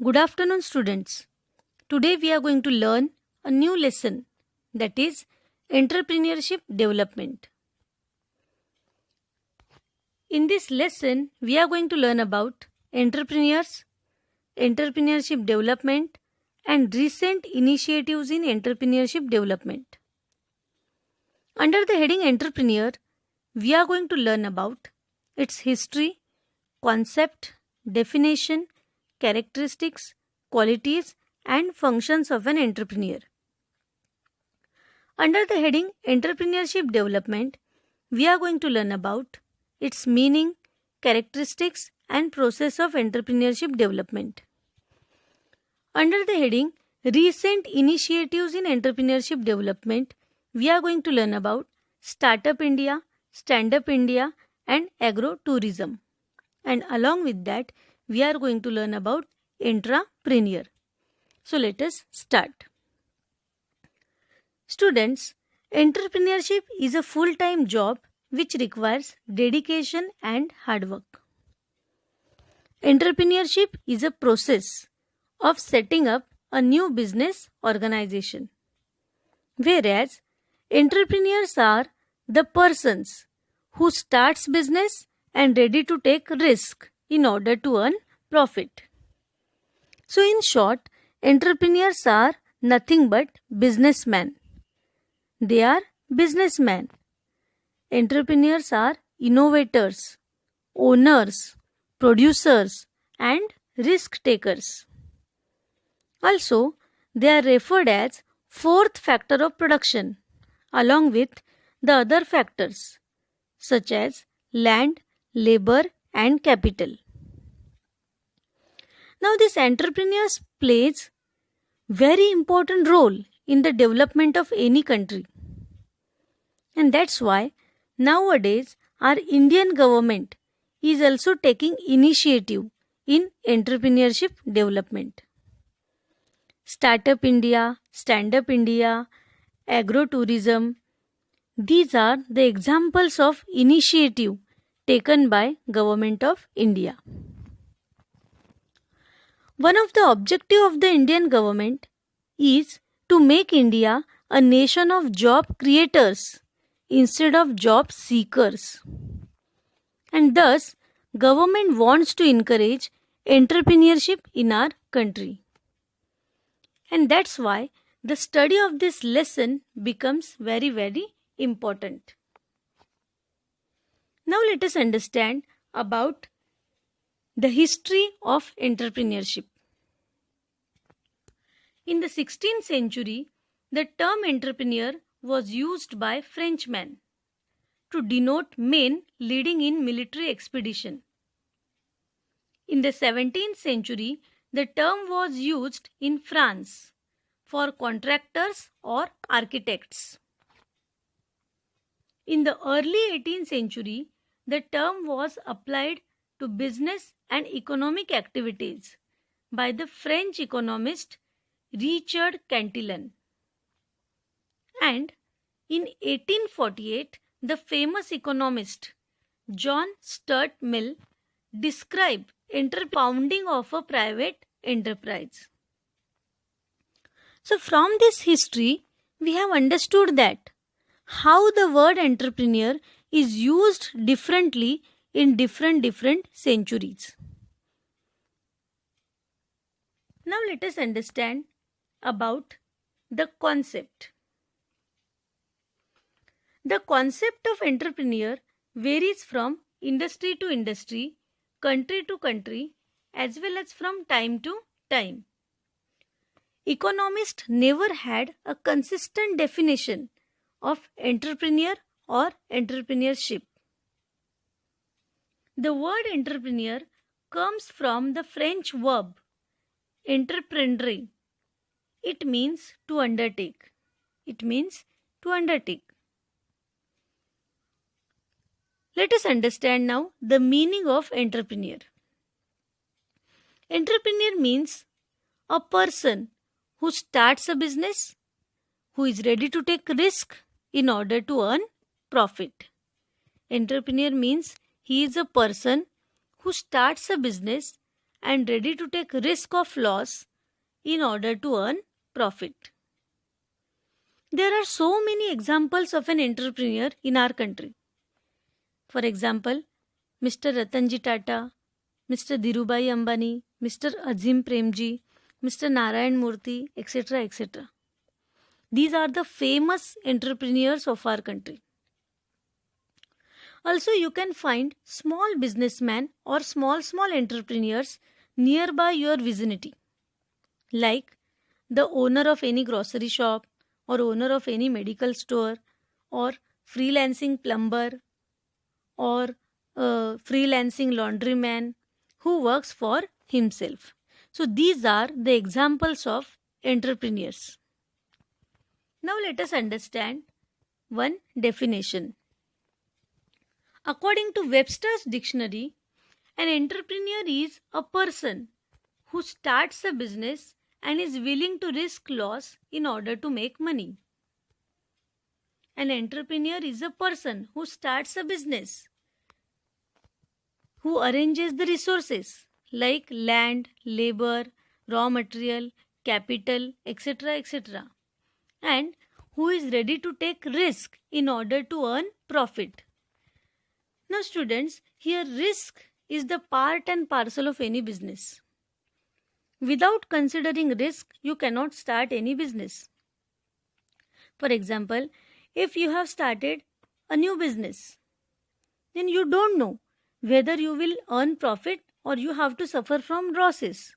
Good afternoon, students. Today we are going to learn a new lesson, that is entrepreneurship development. In this lesson, we are going to learn about entrepreneurs, entrepreneurship development, and recent initiatives in entrepreneurship development. Under the heading entrepreneur, we are going to learn about its history, concept, definition, characteristics, qualities, and functions of an entrepreneur. Under the heading Entrepreneurship Development, we are going to learn about its meaning, characteristics, and process of entrepreneurship development. Under the heading Recent Initiatives in Entrepreneurship Development, we are going to learn about Startup India, Stand Up India, and Agro-tourism. And along with that, we are going to learn about intrapreneur. So let us start. Students, entrepreneurship is a full-time job which requires dedication and hard work. Entrepreneurship is a process of setting up a new business organization, whereas entrepreneurs are the persons who starts business and ready to take risk in order to earn profit. So in short, entrepreneurs are nothing but businessmen. They are businessmen. Entrepreneurs are innovators, owners, producers, and risk takers. Also, they are referred as fourth factor of production, along with the other factors such as land, labor, and capital. Now, this entrepreneurs plays very important role in the development of any country. And that's why nowadays our Indian government is also taking initiative in entrepreneurship development. Startup India, Stand Up India, Agro-tourism, these are the examples of initiative taken by Government of India. One of the objectives of the Indian government is to make India a nation of job creators instead of job seekers. And thus, government wants to encourage entrepreneurship in our country. And that's why the study of this lesson becomes very, very important. Now let us understand about the history of entrepreneurship. In the 16th century, the term entrepreneur was used by Frenchmen to denote men leading in military expedition. In the 17th century, the term was used in France for contractors or architects. In the early 18th century, the term was applied to business and economic activities by the French economist Richard Cantillon. And in 1848, the famous economist John Stuart Mill described founding of a private enterprise. So from this history, we have understood that how the word entrepreneur is used differently in different centuries. Now let us understand about the concept. The concept of entrepreneur varies from industry to industry, country to country, as well as from time to time. Economists never had a consistent definition of entrepreneur or entrepreneurship. The word entrepreneur comes from the French verb entreprendre. It means to undertake. Let us understand now the meaning of entrepreneur. Entrepreneur means a person who starts a business, who is ready to take risk in order to earn profit. Entrepreneur means he is a person who starts a business and ready to take risk of loss in order to earn profit. There are so many examples of an entrepreneur in our country. For example, Mr. Ratanji Tata, Mr. Dhirubhai Ambani, Mr. Azim Premji, Mr. Narayan Murthy, etc. etc. These are the famous entrepreneurs of our country. Also, you can find small businessmen or small entrepreneurs nearby your vicinity, like the owner of any grocery shop or owner of any medical store or freelancing plumber or freelancing laundryman who works for himself. So these are the examples of entrepreneurs. Now let us understand one definition. According to Webster's dictionary, an entrepreneur is a person who starts a business and is willing to risk loss in order to make money. An entrepreneur is a person who starts a business, who arranges the resources like land, labor, raw material, capital, etc. etc. and who is ready to take risk in order to earn profit. Now students, here risk is the part and parcel of any business. Without considering risk, you cannot start any business. For example, if you have started a new business, then you don't know whether you will earn profit or you have to suffer from losses.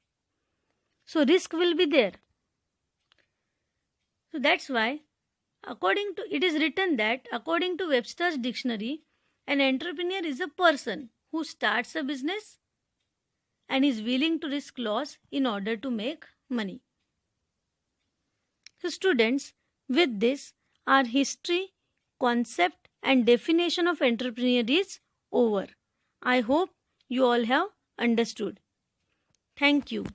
So risk will be there. So that's why it is written that according to Webster's dictionary, an entrepreneur is a person who starts a business and is willing to risk loss in order to make money. So students, with this, our history, concept and definition of entrepreneur is over. I hope you all have understood. Thank you.